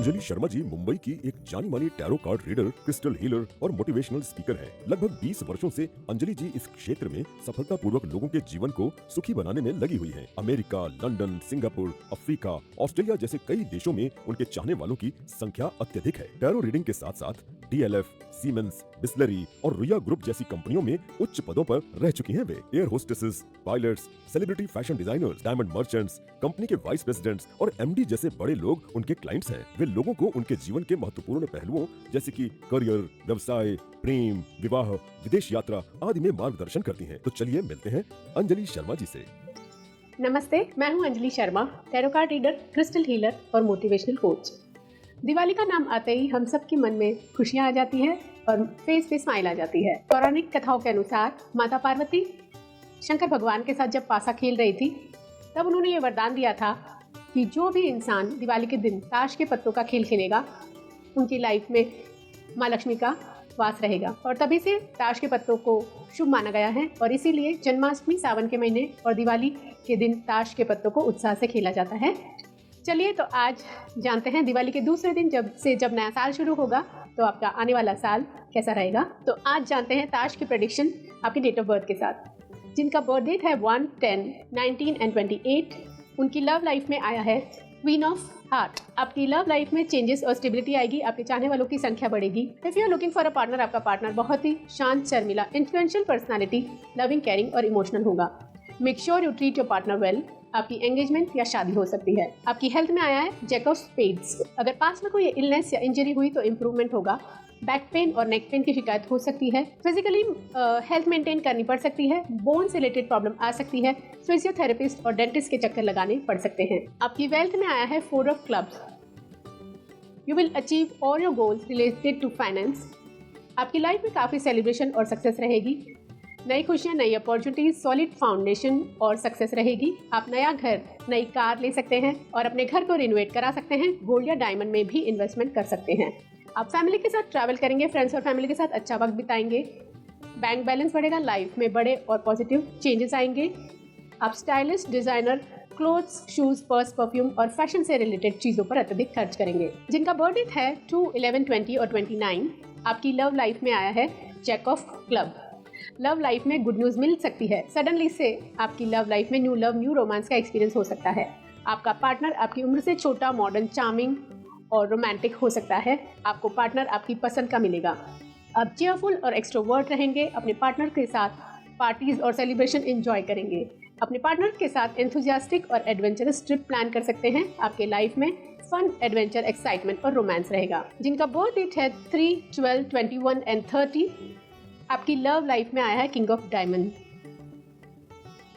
अंजलि शर्मा जी मुंबई की एक जानी मानी tarot card reader, crystal healer और मोटिवेशनल स्पीकर हैं। लगभग 20 वर्षों से अंजलि जी इस क्षेत्र में सफलतापूर्वक लोगों के जीवन को सुखी बनाने में लगी हुई हैं। America, London, Singapore, Africa, Australia जैसे कई देशों में उनके चाहने वालों की संख्या अत्यधिक है। टैरो रीडिंग के साथ साथ DLF, सीमेंस, बिस्लरी और रुया ग्रुप जैसी कंपनियों में उच्च पदों पर रह चुकी हैं वे। Air hostesses, pilots, celebrity fashion designers, diamond merchants, company के वाइस प्रेसिडेंट्स और MD जैसे बड़े लोग उनके क्लाइंट्स हैं। वे लोगों को उनके जीवन के महत्वपूर्ण पहलुओं जैसे कि करियर, व्यवसाय, प्रेम, विवाह, विदेश यात्रा आदि में मार्गदर्शन करती हैं। तो चलिए मिलते हैं अंजलि शर्मा जी से। नमस्ते, मैं हूं Anjali Sharma, tarot card reader, crystal healer और मोटिवेशनल कोच। दिवाली का नाम आते ही हम सबके मन में खुशियां आ जाती है और फेस पे स्माइल आ जाती है। पौराणिक कथाओं के अनुसार माता पार्वती शंकर भगवान के साथ जब पासा खेल रही थी तब उन्होंने ये वरदान दिया था कि जो भी इंसान दिवाली के दिन ताश के पत्तों का खेल खेलेगा उनकी लाइफ में माँ लक्ष्मी का वास रहेगा। और तभी से ताश के पत्तों को शुभ माना गया है और इसीलिए जन्माष्टमी सावन के महीने और दिवाली के दिन ताश के पत्तों को उत्साह से खेला जाता है। चलिए तो आज जानते हैं दिवाली के दूसरे दिन जब नया साल शुरू होगा तो आपका आने वाला साल कैसा रहेगा। तो आज जानते हैं ताश की प्रेडिक्शन आपकी डेट ऑफ बर्थ के साथ। जिनका बर्थ डेट है 1, 10, 19 एंड 28, उनकी लव लाइफ में आया है क्वीन ऑफ हार्ट। आपकी लव लाइफ में चेंजेस और स्टेबिलिटी आएगी, आपके चाहने वालों की संख्या बढ़ेगी। If you are looking for a partner, आपका पार्टनर बहुत ही शांत, शर्मिला, इन्फ्लुएंशियल पर्सनालिटी, लविंग, केयरिंग और इमोशनल होगा। Make sure you treat your partner well. आपकी एंगेजमेंट या शादी हो सकती है। आपकी हेल्थ में आया है जैक ऑफ स्पेड्स। अगर पास में कोई इलनेस या इंजरी हुई तो इम्प्रूवमेंट होगा। बैक पेन और नेक पेन की शिकायत हो सकती है। फिजिकली हेल्थ मेंटेन करनी पड़ सकती है। बोन से रिलेटेड प्रॉब्लम आ सकती है। फिजियोथेरेपिस्ट और डेंटिस्ट के चक्कर लगाने पड़ सकते हैं। आपकी वेल्थ में आया है 4 of clubs. You will achieve all your goals related to finance. आपकी लाइफ में काफ़ी सेलिब्रेशन और सक्सेस रहेगी। नई खुशियाँ, नई अपॉर्चुनिटीज, सॉलिड फाउंडेशन और सक्सेस रहेगी। आप नया घर, नई कार ले सकते हैं और अपने घर को रिनोवेट करा सकते हैं। गोल्ड या डायमंड में भी इन्वेस्टमेंट कर सकते हैं। आप फैमिली के साथ ट्रैवल करेंगे, फ्रेंड्स और फैमिली के साथ अच्छा वक्त बिताएंगे। बैंक बैलेंस बढ़ेगा, लाइफ में बड़े और पॉजिटिव चेंजेस आएंगे। आप stylish, designer clothes, shoes, purse, perfume और फैशन से रिलेटेड चीज़ों पर अत्यधिक खर्च करेंगे। जिनका बर्थडे है 2, 11, 20 और 29, आपकी लव लाइफ में आया है jack of club. Love life में गुड न्यूज़ मिल सकती है। सडनली से आपकी लव लाइफ में न्यू लव, न्यू रोमांस का एक्सपीरियंस हो सकता है। आपका पार्टनर आपकी उम्र से छोटा, मॉडर्न, चार्मिंग और रोमांटिक हो सकता है। आपको पार्टनर आपकी पसंद का मिलेगा। आप चेयरफुल और एक्सट्रोवर्ट रहेंगे। अपने पार्टनर के साथ पार्टीज और सेलिब्रेशन एंजॉय करेंगे। अपने पार्टनर के साथ एंथुजियास्टिक और एडवेंचरस ट्रिप प्लान कर सकते हैं। आपके लाइफ में फन, एडवेंचर, एक्साइटमेंट और रोमांस रहेगा। जिनका बर्थ डेट है 3, 12, 21 एंड 30, आपकी लव लाइफ में आया है किंग ऑफ डायमंड।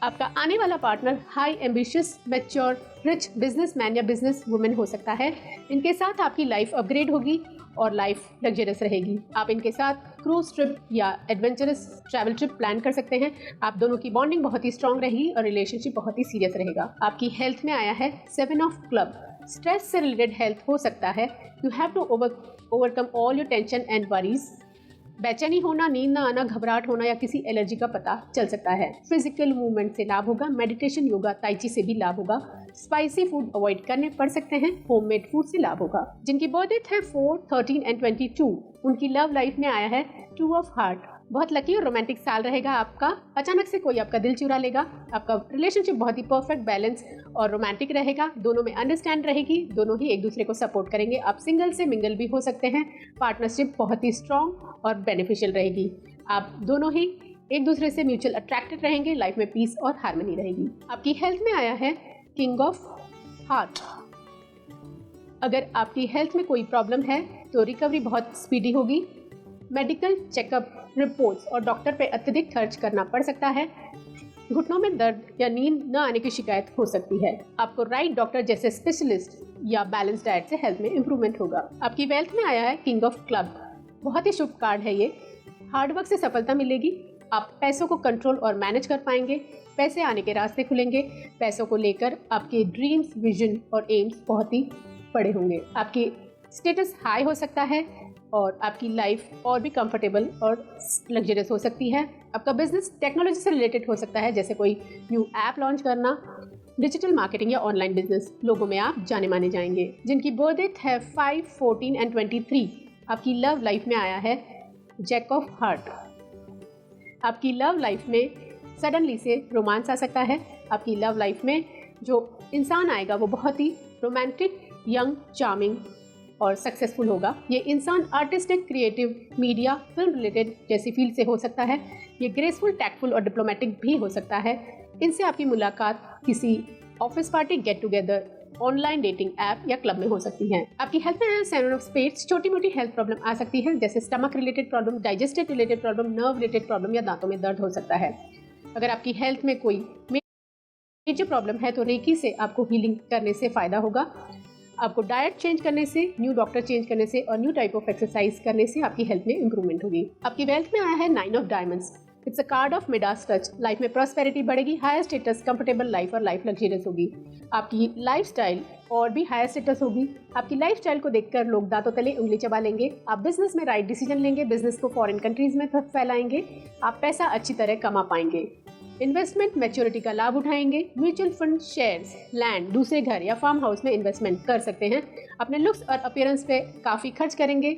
आपका आने वाला partner high ambitious, mature, rich businessman या बिजनेस वुमेन हो सकता है। इनके साथ आपकी लाइफ अपग्रेड होगी और लाइफ लग्जरियस रहेगी। आप इनके साथ क्रूज ट्रिप या एडवेंचरस ट्रैवल ट्रिप प्लान कर सकते हैं। आप दोनों की बॉन्डिंग बहुत ही स्ट्रांग रहेगी और रिलेशनशिप बहुत ही सीरियस रहेगा। आपकी हेल्थ में आया है 7 ऑफ क्लब। स्ट्रेस से रिलेटेड हेल्थ हो सकता है। You have to overcome all your tension and worries. बेचैनी होना, नींद ना आना, घबराहट होना या किसी एलर्जी का पता चल सकता है। फिजिकल मूवमेंट से लाभ होगा। मेडिटेशन, योगा, ताइची से भी लाभ होगा। स्पाइसी फूड अवॉइड करने पड़ सकते हैं। होममेड फूड से लाभ होगा। जिनकी बर्थ डेट है 4, 13 एंड 22, उनकी लव लाइफ में आया है 2 ऑफ हार्ट। बहुत लकी और रोमांटिक साल रहेगा आपका। अचानक से कोई आपका दिल चुरा लेगा। आपका रिलेशनशिप बहुत ही परफेक्ट, बैलेंस और रोमांटिक रहेगा। दोनों में अंडरस्टैंड रहेगी। दोनों ही एक दूसरे को सपोर्ट करेंगे। आप सिंगल से मिंगल भी हो सकते हैं। पार्टनरशिप बहुत ही स्ट्रॉन्ग और बेनिफिशियल रहेगी। आप दोनों ही एक दूसरे से म्यूचुअल अट्रैक्टेड रहेंगे। लाइफ में पीस और हार्मनी रहेगी। आपकी हेल्थ में आया है किंग ऑफ हार्ट। अगर आपकी हेल्थ में कोई प्रॉब्लम है तो रिकवरी बहुत स्पीडी होगी। मेडिकल चेकअप, रिपोर्ट्स और डॉक्टर पे अत्यधिक खर्च करना पड़ सकता है। घुटनों में दर्द या नींद न आने की शिकायत हो सकती है। आपको राइट डॉक्टर जैसे स्पेशलिस्ट या बैलेंस डाइट से हेल्थ में इंप्रूवमेंट होगा। आपकी वेल्थ में आया है किंग ऑफ क्लब। बहुत ही शुभ कार्ड है ये। हार्डवर्क से सफलता मिलेगी। आप पैसों को कंट्रोल और मैनेज कर पाएंगे। पैसे आने के रास्ते खुलेंगे। पैसों को लेकर आपके ड्रीम्स, विजन और एम्स बहुत ही बड़े होंगे। आपकी स्टेटस हाई हो सकता है और आपकी लाइफ और भी कंफर्टेबल और लग्जरियस हो सकती है। आपका बिजनेस टेक्नोलॉजी से रिलेटेड हो सकता है, जैसे कोई न्यू ऐप लॉन्च करना, डिजिटल मार्केटिंग या ऑनलाइन बिजनेस लोगों में आप जाने माने जाएंगे। जिनकी बर्थ डेट है 5, 14 एंड 23, आपकी लव लाइफ में आया है जैक ऑफ हार्ट। आपकी लव लाइफ में सडनली से रोमांस आ सकता है। आपकी लव लाइफ में जो इंसान आएगा वो बहुत ही रोमांटिक, यंग, चार्मिंग और सक्सेसफुल होगा। ये इंसान artistic, creative, media, film related जैसी फील्ड से हो सकता है। ये ग्रेसफुल, टैक्टफुल और डिप्लोमेटिक भी हो सकता है। इनसे आपकी मुलाकात किसी office party, get together, online dating app या क्लब में हो सकती है। आपकी हेल्थ में है 7 ऑफ स्पेड्स। छोटी मोटी हेल्थ प्रॉब्लम आ सकती है, जैसे stomach related problem, digestive related problem, nerve related problem या दांतों में दर्द हो सकता है। अगर आपकी हेल्थ में कोई मेजर प्रॉब्लम है तो रेकी से आपको हीलिंग करने से फायदा होगा। आपको डाइट चेंज करने से, न्यू डॉक्टर चेंज करने से और न्यू टाइप ऑफ एक्सरसाइज करने से आपकी हेल्थ में इंप्रूवमेंट होगी। आपकी वेल्थ में आया है 9 of diamonds. It's a card of Midas touch. Life में प्रॉस्पेरिटी बढ़ेगी, हायर स्टेटस, कंफर्टेबल लाइफ और लाइफ लग्जरियस होगी। आपकी लाइफस्टाइल और भी हायर स्टेटस होगी। आपकी लाइफस्टाइल को देखकर लोग दांतों तले उंगली चबा लेंगे। आप बिजनेस में राइट डिसीजन लेंगे, बिजनेस को फॉरेन कंट्रीज में फैलाएंगे। आप पैसा अच्छी तरह कमा पाएंगे। इन्वेस्टमेंट मैच्योरिटी का लाभ उठाएंगे। म्यूचुअल फंड, शेयर्स, लैंड, दूसरे घर या फार्म हाउस में इन्वेस्टमेंट कर सकते हैं। अपने लुक्स और अपीयरेंस पे काफ़ी खर्च करेंगे।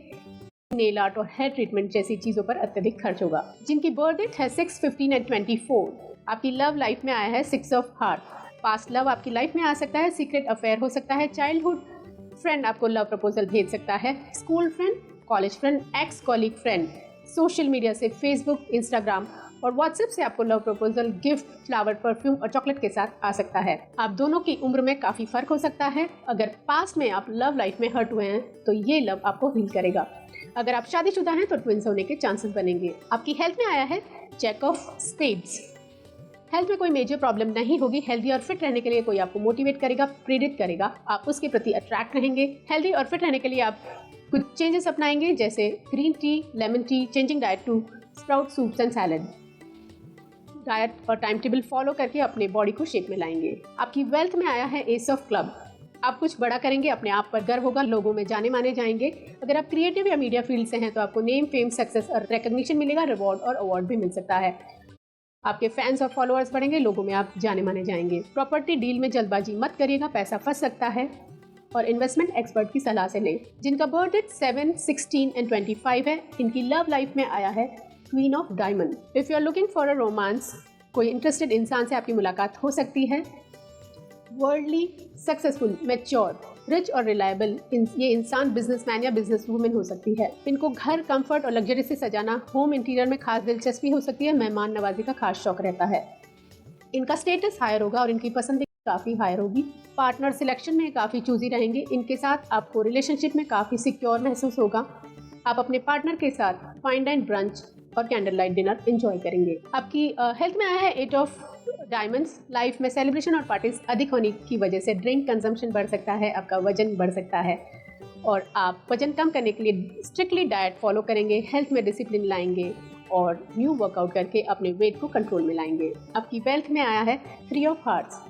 नेल आर्ट और हेयर ट्रीटमेंट जैसी चीज़ों पर अत्यधिक खर्च होगा। जिनकी बर्थ डेट है 6, 15 एंड 24, आपकी लव लाइफ में आया है 6 ऑफ हार्ट। पास्ट लव आपकी लाइफ में आ सकता है, सीक्रेट अफेयर हो सकता है, चाइल्डहुड फ्रेंड आपको लव प्रपोजल भेज सकता है, school friend, college friend, x colleague friend, social media से फेसबुक, इंस्टाग्राम और व्हाट्सएप से आपको love proposal, gift, flower, perfume और चॉकलेट के साथ आ सकता है। आप दोनों की उम्र में काफ़ी फर्क हो सकता है। अगर पास्ट में आप लव लाइफ में हर्ट हुए हैं तो ये लव आपको हील करेगा। अगर आप शादीशुदा हैं तो ट्विंस होने के चांसेस बनेंगे। आपकी हेल्थ में आया है जैक ऑफ स्पेड्स। हेल्थ में कोई मेजर प्रॉब्लम नहीं होगी। हेल्दी और फिट रहने के लिए कोई आपको मोटिवेट करेगा, प्रेरित करेगा। आप उसके प्रति अट्रैक्ट रहेंगे। हेल्दी और फिट रहने के लिए आप कुछ चेंजेस अपनाएंगे, जैसे green tea, lemon tea, changing diet to sprout soups and salad. Diet और टाइम टेबल फॉलो करके अपने बॉडी को शेप में लाएंगे। आपकी वेल्थ में आया है एस ऑफ क्लब। आप कुछ बड़ा करेंगे, अपने आप पर गर्व होगा, लोगों में जाने माने जाएंगे। अगर आप क्रिएटिव या मीडिया फील्ड से हैं तो आपको नेम, फेम, सक्सेस और रिकॉग्निशन मिलेगा। रिवॉर्ड और अवार्ड भी मिल सकता है। आपके फैंस और फॉलोअर्स बढ़ेंगे, लोगों में आप जाने माने जाएंगे। प्रॉपर्टी डील में जल्दबाजी मत करिएगा, पैसा फंस सकता है। और इन्वेस्टमेंट एक्सपर्ट की सलाह से लें। जिनका बर्थ डेट 7, 16 एंड 25 है, इनकी लव लाइफ में आया है queen of diamond. If you are looking for a romance, कोई इंटरेस्टेड इंसान से आपकी मुलाकात हो सकती है। वर्ल्डली, सक्सेसफुल, मैच्योर, रिच और रिलायबल ये इंसान बिजनेसमैन या बिजनेस वूमेन हो सकती है। इनको घर, कंफर्ट और लग्जरी से सजाना, होम इंटीरियर में खास दिलचस्पी हो सकती है। मेहमान नवाजी का खास शौक रहता है। इनका स्टेटस हायर होगा और इनकी पसंद काफ़ी हायर होगी। पार्टनर सिलेक्शन में काफ़ी चूजी रहेंगे। इनके साथ आपको रिलेशनशिप में काफ़ी सिक्योर महसूस होगा। आप अपने पार्टनर के साथ फाइन डाइन ब्रंच और कैंडल लाइट डिनर एंजॉय करेंगे। आपकी हेल्थ में आया है 8 ऑफ डायमंड्स। लाइफ में सेलिब्रेशन और पार्टीज अधिक होने की वजह से ड्रिंक कंजम्पशन बढ़ सकता है, आपका वजन बढ़ सकता है और आप वजन कम करने के लिए स्ट्रिक्टली डाइट फॉलो करेंगे, हेल्थ में डिसिप्लिन लाएंगे और न्यू वर्कआउट करके अपने वेट को कंट्रोल में लाएंगे। आपकी वेल्थ में आया है 3 ऑफ हार्ट्स।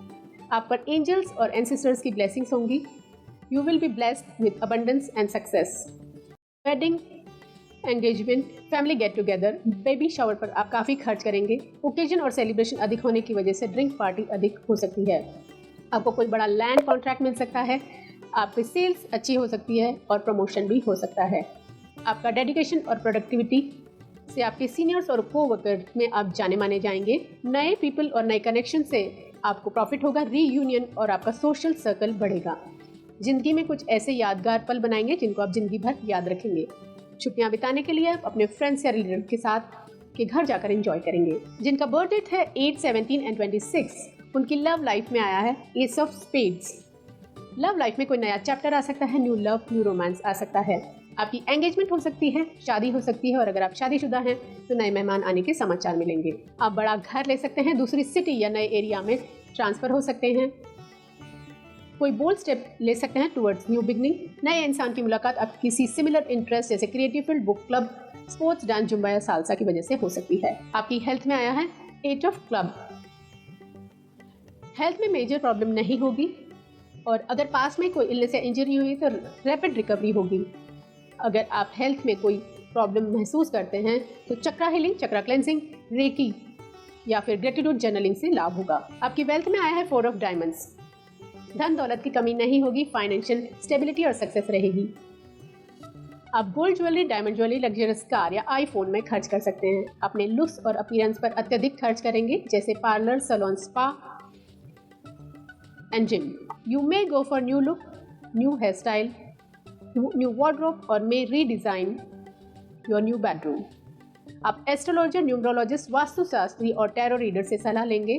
आप पर एंजल्स और एंसेस्टर्स की ब्लेसिंग्स होंगी। You will be blessed with abundance and success. Wedding, engagement, family get together, baby shower पर आप काफ़ी खर्च करेंगे। ओकेजन और सेलिब्रेशन अधिक होने की वजह से ड्रिंक पार्टी अधिक हो सकती है। आपको कोई बड़ा लैंड कॉन्ट्रैक्ट मिल सकता है। आपकी सेल्स अच्छी हो सकती है और प्रमोशन भी हो सकता है। आपका डेडिकेशन और प्रोडक्टिविटी से आपके सीनियर्स और कोवर्कर में आप जाने माने जाएंगे। नए पीपल और नए कनेक्शन से आपको प्रॉफिट होगा। रीयूनियन और आपका सोशल सर्कल बढ़ेगा। जिंदगी में कुछ ऐसे यादगार पल बनाएंगे जिनको आप जिंदगी भर याद रखेंगे। छुट्टियां बिताने के लिए आप अपने फ्रेंड्स या रिलेटिव के साथ के घर जाकर एंजॉय करेंगे। जिनका बर्थ डेट है 8, 17 एंड 26, उनकी लव लाइफ में आया है S of spades. Love life में कोई नया चैप्टर आ सकता है, न्यू लव, न्यू रोमांस आ सकता है। आपकी एंगेजमेंट हो सकती है, शादी हो सकती है और अगर आप शादीशुदा हैं तो नए मेहमान आने के समाचार मिलेंगे। आप बड़ा घर ले सकते हैं, दूसरी सिटी या नए एरिया में ट्रांसफर हो सकते हैं। कोई बोल्ड स्टेप ले सकते हैं टुवर्ड्स न्यू बिगनिंग। नए इंसान की मुलाकात आप किसी सिमिलर इंटरेस्ट जैसे creative field, book club, sports, dance, Zumba या सालसा की वजह से हो सकती है। आपकी हेल्थ में आया है 8 ऑफ क्लब। हेल्थ में मेजर प्रॉब्लम नहीं होगी और अगर पास में कोई इलनेस या इंजरी हुई तो रैपिड रिकवरी होगी। अगर आप हेल्थ में कोई प्रॉब्लम महसूस करते हैं तो चक्रा हीलिंग, चक्रा क्लेंजिंग, रेकी या फिर ग्रेटिट्यूड जर्नलिंग से लाभ होगा। आपकी वेल्थ में आया है 4 ऑफ डायमंड्स। धन दौलत की कमी नहीं होगी, फाइनेंशियल स्टेबिलिटी और सक्सेस रहेगी। आप gold jewellery, diamond jewellery, luxurious car या आईफोन में खर्च कर सकते हैं। अपने लुक्स और अपीयरेंस पर अत्यधिक खर्च करेंगे, जैसे parlour, salon, spa and gym. You may go for new look, new hair style, new wardrobe और may redesign your new bedroom. आप एस्ट्रोलॉजर, न्यूमरोलॉजिस्ट, वास्तुशास्त्री और टैरो रीडर से सलाह लेंगे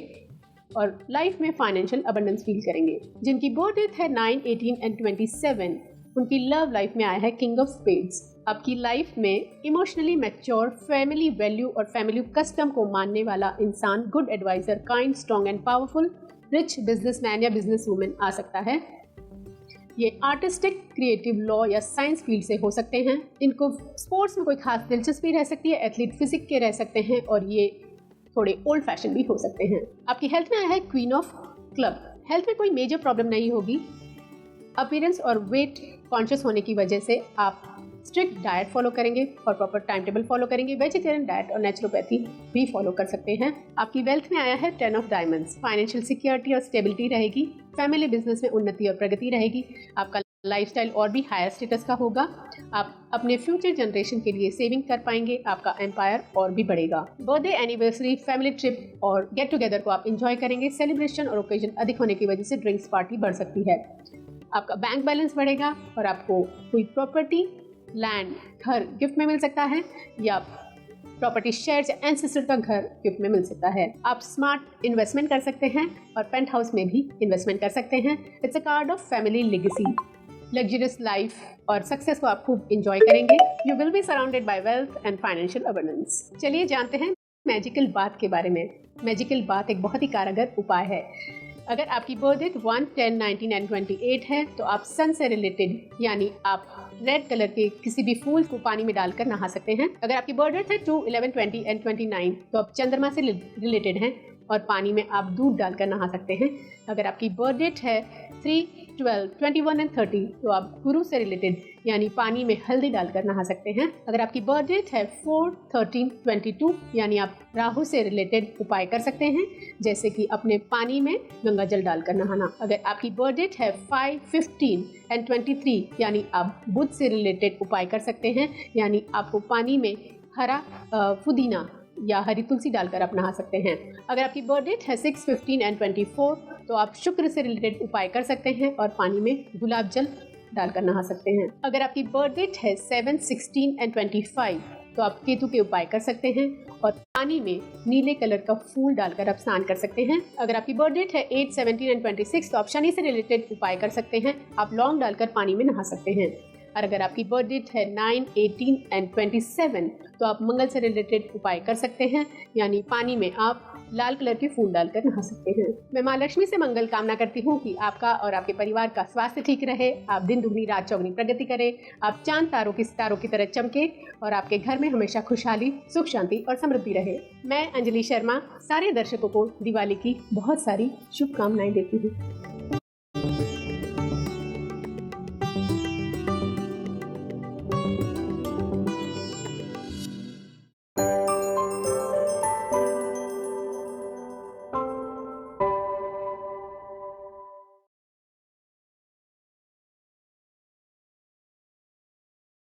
और लाइफ में फाइनेंशियल अबंडेंस फील करेंगे। जिनकी बर्थ डेट है 9, 18 एंड 27, उनकी लव लाइफ में आया है किंग ऑफ स्पेड्स। आपकी लाइफ में इमोशनली मैच्योर, फैमिली वैल्यू और फैमिली कस्टम को मानने वाला इंसान, good adviser, kind, strong and powerful, rich businessman या बिजनेस वूमेन आ सकता है। ये आर्टिस्टिक, क्रिएटिव, लॉ या साइंस फील्ड से हो सकते हैं। इनको स्पोर्ट्स में कोई खास दिलचस्पी रह सकती है, एथलीट फिजिक के रह सकते हैं और ये थोड़े ओल्ड फैशन भी हो सकते हैं। आपकी हेल्थ में आया है क्वीन ऑफ क्लब। हेल्थ में कोई मेजर प्रॉब्लम नहीं होगी। अपीयरेंस और वेट कॉन्शियस होने की वजह से आप स्ट्रिक्ट डाइट फॉलो करेंगे और प्रॉपर टाइम टेबल फॉलो करेंगे। वेजिटेरियन डाइट और नेचुरोपैथी भी फॉलो कर सकते हैं। आपकी वेल्थ में आया है 10 ऑफ डायमंड्स। फाइनेंशियल सिक्योरिटी और स्टेबिलिटी रहेगी। फैमिली बिजनेस में उन्नति और प्रगति रहेगी। आपका लाइफस्टाइल और भी हायर स्टेटस का होगा। आप अपने फ्यूचर जनरेशन के लिए सेविंग कर पाएंगे। आपका एम्पायर और भी बढ़ेगा। बर्थडे, एनिवर्सरी, फैमिली ट्रिप और गेट टुगेदर को आप एंजॉय करेंगे। सेलिब्रेशन और ओकेजन अधिक होने की वजह से ड्रिंक्स पार्टी बढ़ सकती है। आपका बैंक बैलेंस बढ़ेगा और आपको कोई प्रॉपर्टी, लैंड, घर गिफ्ट में मिल सकता है या प्रॉपर्टी शेयर्स या एंसेस्टर का घर गिफ्ट में मिल सकता है। आप स्मार्ट इन्वेस्टमेंट कर सकते हैं और पेंट हाउस में भी इन्वेस्टमेंट कर सकते हैं। It's a card of family legacy. Luxurious life और सक्सेस को आप खूब एंजॉय करेंगे। You will be surrounded by wealth and financial abundance. चलिए जानते हैं मैजिकल बाथ के बारे में। मैजिकल बाथ एक बहुत ही कारगर उपाय है। अगर आपकी बर्थ डेट 1, 10, 19 एंड 28 है तो आप सन से रिलेटेड यानी आप रेड कलर के किसी भी फूल को पानी में डालकर नहा सकते हैं। अगर आपकी बर्थ डेट है 2, 11, 20 एंड 29 तो आप चंद्रमा से रिलेटेड हैं और पानी में आप दूध डालकर नहा सकते हैं। अगर आपकी बर्थ डेट है 3, 12, 21 एंड 30 तो आप गुरु से रिलेटेड यानी पानी में हल्दी डालकर नहा सकते हैं। अगर आपकी बर्थ डेट है 4, 13, 22 यानी आप राहु से रिलेटेड उपाय कर सकते हैं, जैसे कि अपने पानी में गंगा जल डालकर नहाना। अगर आपकी बर्थ डेट है 5, 15 एंड 23 यानी आप बुध से रिलेटेड उपाय कर सकते हैं, यानी आपको पानी में हरा पुदीना या हरी तुलसी डालकर आप नहा सकते हैं। अगर आपकी बर्थ डेट है 6, 15 एंड 24 तो आप शुक्र से रिलेटेड उपाय कर सकते हैं और पानी में गुलाब जल डालकर नहा सकते हैं। अगर आपकी बर्थ डेट है 7, 16 एंड 25 तो आप केतु के उपाय कर सकते हैं और पानी में नीले कलर का फूल डालकर आप स्नान कर सकते हैं। अगर आपकी बर्थ डेट है 8, 17 एंड 26 तो आप शनि से रिलेटेड उपाय कर सकते हैं। आप लौंग डालकर पानी में नहा सकते हैं। और अगर आपकी बर्थ डेट है 9, 18 एंड 27 तो आप मंगल से रिलेटेड उपाय कर सकते हैं, यानी पानी में आप लाल कलर के फूल डालकर नहा सकते हैं। मैं माँ लक्ष्मी से मंगल कामना करती हूँ कि आपका और आपके परिवार का स्वास्थ्य ठीक रहे, आप दिन दुगनी रात चौगुनी प्रगति करें, आप चांद तारों की सितारों की तरह चमके और आपके घर में हमेशा खुशहाली, सुख शांति और समृद्धि रहे। मैं अंजलि शर्मा सारे दर्शकों को दिवाली की बहुत सारी शुभकामनाएं देती हूँ।